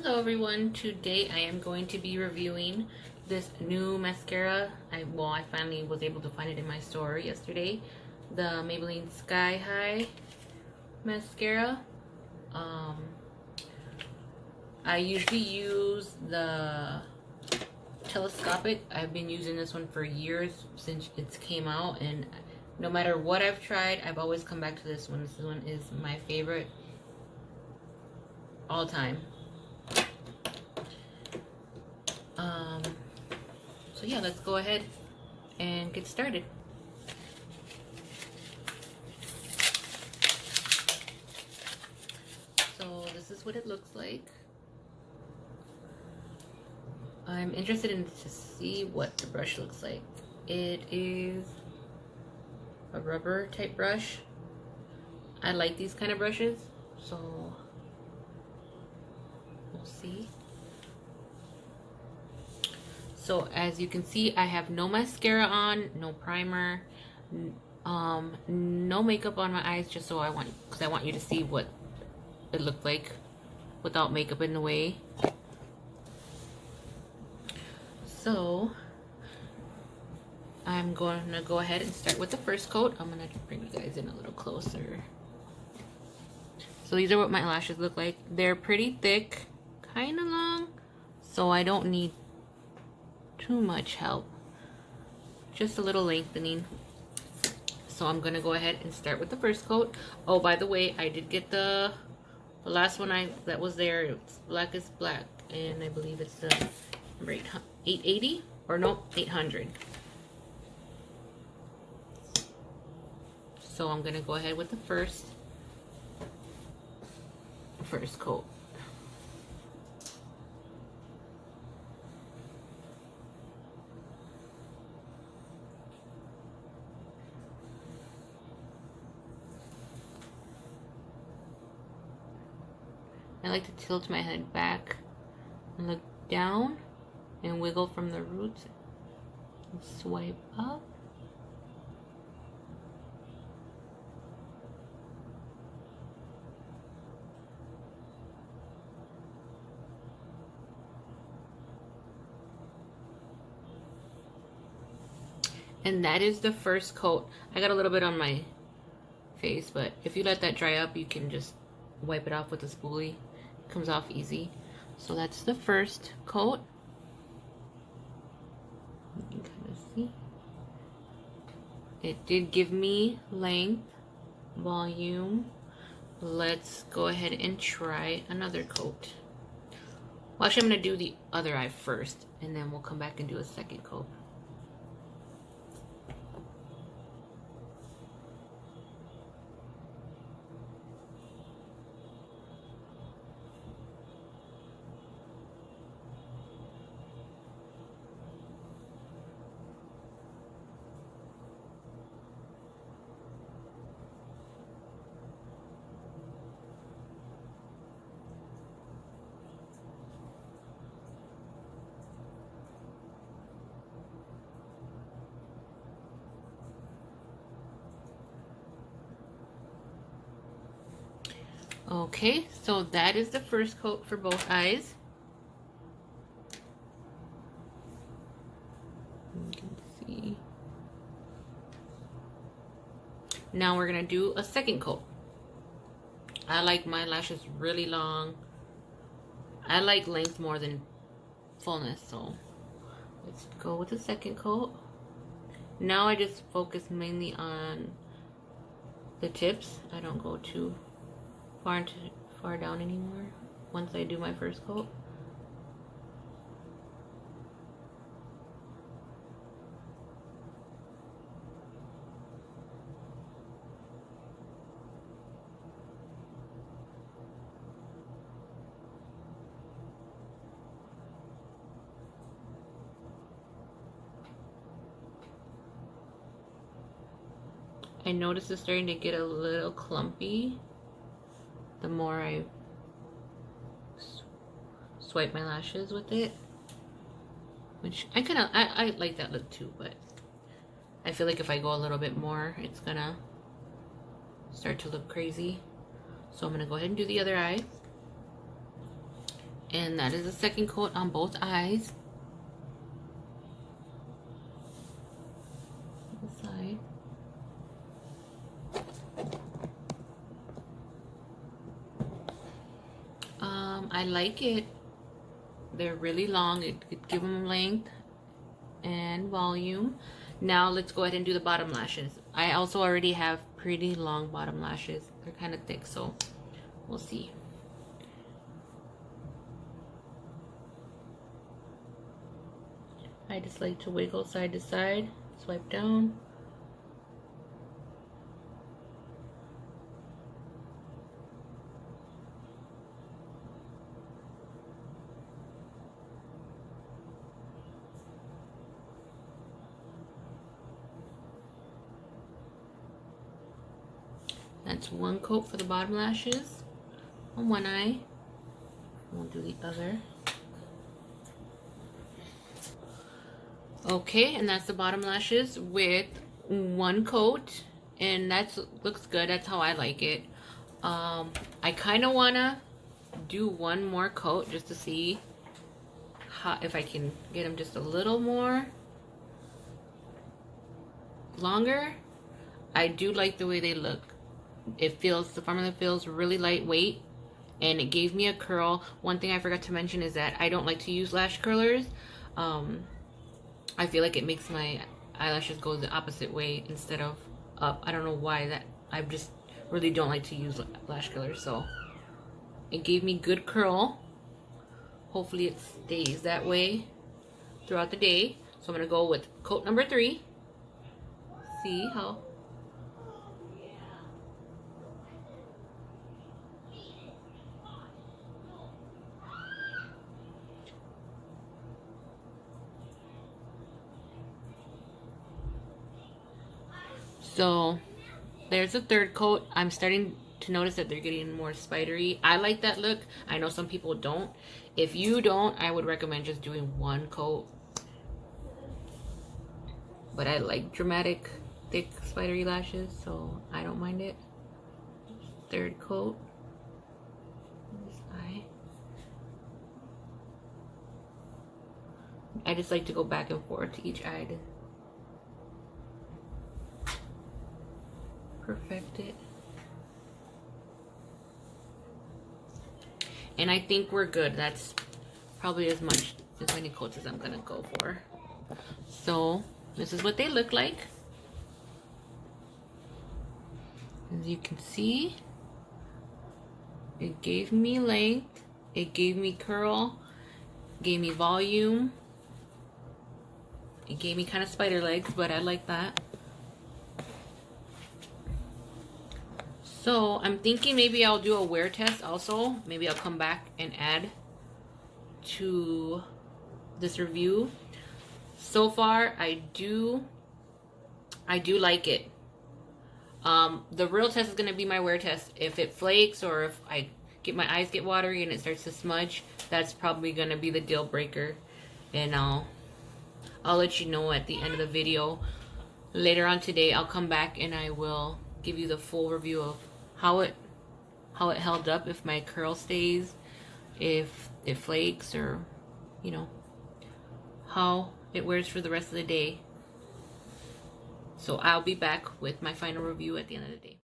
Hello everyone, today I am going to be reviewing this new mascara. I finally was able to find it in my store yesterday. The Maybelline Sky High mascara. I usually use the telescopic. I've been using this one for years since it came out, and no matter what I've tried, I've always come back to this one. This one is my favorite all time. So yeah, let's go ahead and get started. So this is what it looks like. I'm interested in to see what the brush looks like. It is a rubber type brush. I like these kind of brushes, so we'll see. So as you can see, I have no mascara on, no primer, no makeup on my eyes, just so because I want you to see what it looked like without makeup in the way. So I'm going to go ahead and start with the first coat. I'm going to bring you guys in a little closer. So these are what my lashes look like. They're pretty thick, kind of long, so I don't need too much help, just a little lengthening. So I'm gonna go ahead and start with the first coat. Oh, by the way, I did get the last one that was there. It's Black is Black, and I believe it's the number 880 or no, 800. So I'm gonna go ahead with the first coat. I like to tilt my head back and look down and wiggle from the roots and swipe up. And that is the first coat. I got a little bit on my face, but if you let that dry up, you can just wipe it off with a spoolie. Comes off easy. So that's the first coat. You can kind of see. It did give me length, volume. Let's go ahead and try another coat. Well, actually, I'm going to do the other eye first, and then we'll come back and do a second coat. Okay, so that is the first coat for both eyes. You can see. Now we're going to do a second coat. I like my lashes really long. I like length more than fullness, so let's go with the second coat. Now I just focus mainly on the tips. I don't go too far down anymore once I do my first coat. I notice it's starting to get a little clumpy the more I swipe my lashes with it, which I like that look too, but I feel like if I go a little bit more, it's gonna start to look crazy. So I'm gonna go ahead and do the other eye. And that is the second coat on both eyes. The side. I like it. They're really long. It could give them length and volume. Now let's go ahead and do the bottom lashes. I also already have pretty long bottom lashes. They're kind of thick, so we'll see. I just like to wiggle side to side, swipe down. That's one coat for the bottom lashes on one eye. We'll do the other. Okay, and that's the bottom lashes with one coat, and that looks good. That's how I like it. I kind of want to do one more coat just to see how, if I can get them just a little more longer. I do like the way they look. It feels, the formula feels really lightweight, and it gave me a curl. One thing I forgot to mention is that I don't like to use lash curlers. I feel like it makes my eyelashes go the opposite way instead of up. I don't know why that. I just really don't like to use lash curlers. So it gave me good curl. Hopefully it stays that way throughout the day. So I'm going to go with coat number 3. See how. So there's a third coat. I'm starting to notice that they're getting more spidery. I like that look. I know some people don't. If you don't, I would recommend just doing one coat. But I like dramatic, thick, spidery lashes, so I don't mind it. Third coat. This eye. I just like to go back and forth to each eye to perfect it. And I think we're good. That's probably as many coats as I'm gonna go for. So this is what they look like. As you can see, it gave me length, it gave me curl, gave me volume, it gave me kind of spider legs, but I like that. So I'm thinking maybe I'll do a wear test also. Maybe I'll come back and add to this review. So far, I do like it. The real test is going to be my wear test. If it flakes or if my eyes get watery and it starts to smudge, that's probably going to be the deal breaker. And I'll let you know at the end of the video. Later on today, I'll come back and I will give you the full review of how it held up, if my curl stays, if it flakes, or you know, how it wears for the rest of the day. So I'll be back with my final review at the end of the day.